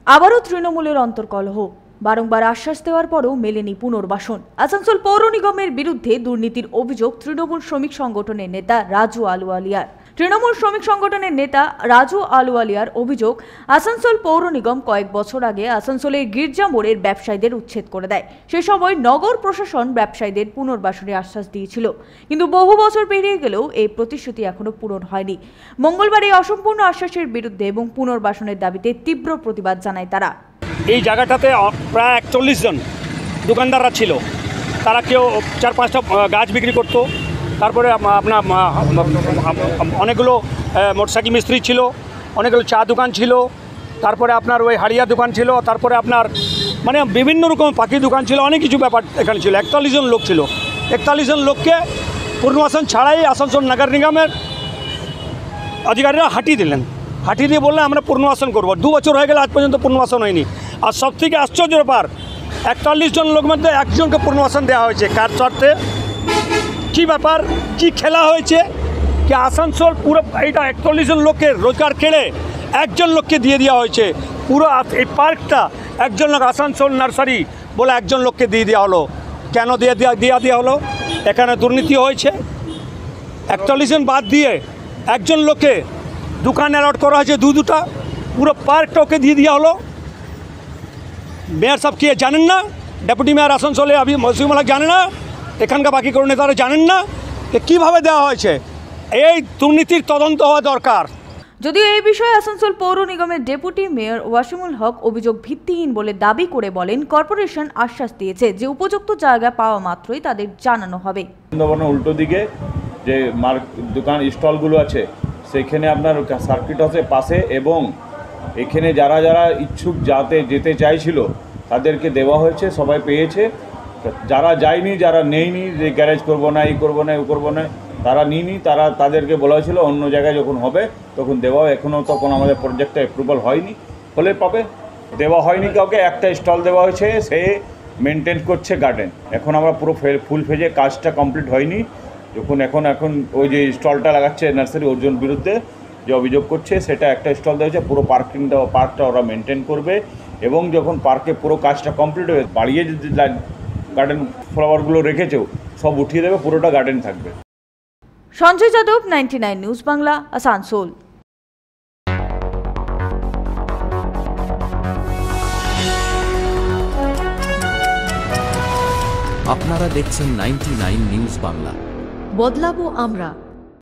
আবারও তৃণমূলের অন্তর্কলহ। বারংবার আশ্বাস দেওয়ার পরও মেলেনি পুনর্বাসন। আসানসোল পৌর নিগমের বিরুদ্ধে দুর্নীতির অভিযোগ তৃণমূল শ্রমিক সংগঠনের নেতা রাজু আলুওয়ালিয়ার। তৃণমূল শ্রমিক সংগঠনের নেতা রাজু আলুওয়ালিয়ার অভিযোগ, আসানসোল পৌর নিগম কয়েক বছর আগে আসানসোলের গির্জা মোড়ের ব্যবসায়ীদের উচ্ছেদ করে দেয়। সে সময় নগর প্রশাসন ব্যবসায়ীদের পুনর্বাসনের আশ্বাস দিয়েছিল, কিন্তু বহু বছর পেরিয়ে গেলেও এই প্রতিশ্রুতি এখনো পূরণ হয়নি। মঙ্গলবার এই অসম্পূর্ণ আশ্বাসের বিরুদ্ধে এবং পুনর্বাসনের দাবিতে তীব্র প্রতিবাদ জানায় তারা। এই জায়গাটাতে প্রায় 41 জন দোকানদাররা ছিল। তারা কেউ 4-5টা গাছ বিক্রি করতো, তারপরে আপনার অনেকগুলো মোটরসাইকেল মিস্ত্রি ছিল, অনেকগুলো চা দোকান ছিল, তারপরে আপনার ওই হাড়িয়া দোকান ছিল, তারপরে আপনার মানে বিভিন্ন রকম পাখি দোকান ছিল, অনেক কিছু ব্যাপার এখানে ছিল। 41 জন লোক ছিল। 41 জন লোককে পুনর্বাসন ছাড়াই আসানসোল নগর নিগমের আধিকারিকরা হাঁটিয়ে দিলেন। হাঁটিয়ে দিয়ে বললেন আমরা পুনর্বাসন করবো। 2 বছর হয়ে গেলে আজ পর্যন্ত পুনর্বাসন হয়নি। আর সবথেকে আশ্চর্যের ব্যাপার, 41 জন লোক মধ্যে একজনকে পুনর্বাসন দেওয়া হয়েছে। কার শর্তে? কী ব্যাপার, কি খেলা হয়েছে কি আসানসোল পুরো এইটা 41 জন লোককে রোজগার কেড়ে একজন লোককে দিয়ে দেওয়া হয়েছে। পুরো এই পার্কটা একজন লোক, আসানসোল নার্সারি বলে একজন লোককে দিয়ে দেওয়া হলো। কেন দেওয়া হলো? এখানে দুর্নীতি হয়েছে। 41 জন বাদ দিয়ে একজন লোককে দোকান অ্যালট করা হয়েছে, দুটা। পুরো পার্কটা ওকে দিয়ে দেওয়া হলো। মেয়র সাহেব কি জানেন না? ডেপুটি মেয়র আসানসোলে মসিউমুল জানে না? এখানকার বাকি কোনো নেতারা জানেন না কীভাবে দেওয়া হয়েছে? এই দুর্নীতির তদন্ত হওয়া দরকার। যদিও এই বিষয়ে আসানসোল পৌর নিগমের ডেপুটি মেয়র ওয়াসিমুল হক অভিযোগ ভিত্তিহীন বলে দাবি করে বলেন, কর্পোরেশন আশ্বাস দিয়েছে যে উপযুক্ত জায়গা পাওয়া মাত্রই তাদের জানানো হবে। উল্টো দিকে যে দোকান স্টলগুলো আছে সেখানে আপনার সার্কিট হাউসের পাশে, এবং এখানে যারা যারা ইচ্ছুক যেতে চাইছিল তাদেরকে দেওয়া হয়েছে, সবাই পেয়েছে। যারা যায়নি, যারা নেয়নি, যে গ্যারেজ করবো না, এই করবো না, ও করবো না, তারা নিইনি, তাদেরকে বলা হয়েছিল অন্য জায়গায় যখন হবে তখন দেওয়া। এখনও তখন আমাদের প্রজেক্টটা অ্যাপ্রুভাল হয়নি, হলে পাবে। দেওয়া হয়নি কাউকে। একটা স্টল দেওয়া হয়েছে, সে মেনটেন করছে গার্ডেন। এখন আমরা পুরো ফুল ফেজে কাজটা কমপ্লিট হয়নি। এখন ওই যে স্টলটা লাগাচ্ছে নার্সারি, ওর বিরুদ্ধে যে অভিযোগ করছে, সেটা একটা স্টল দেওয়া হয়েছে। পুরো পার্কটা ওরা মেনটেন করবে, এবং যখন পার্কে পুরো কাজটা কমপ্লিট হয়ে বাড়িয়ে যদি গার্ডেন ফ্লাওয়ারগুলো রেখেছেও সব উঠিয়ে দেবে, পুরোটা গার্ডেন থাকবে। সঞ্জয় যাদব, 99 নিউজ বাংলা, আসানসোল। আপনারা দেখছেন 99 নিউজ বাংলা। বদলাবো আমরা।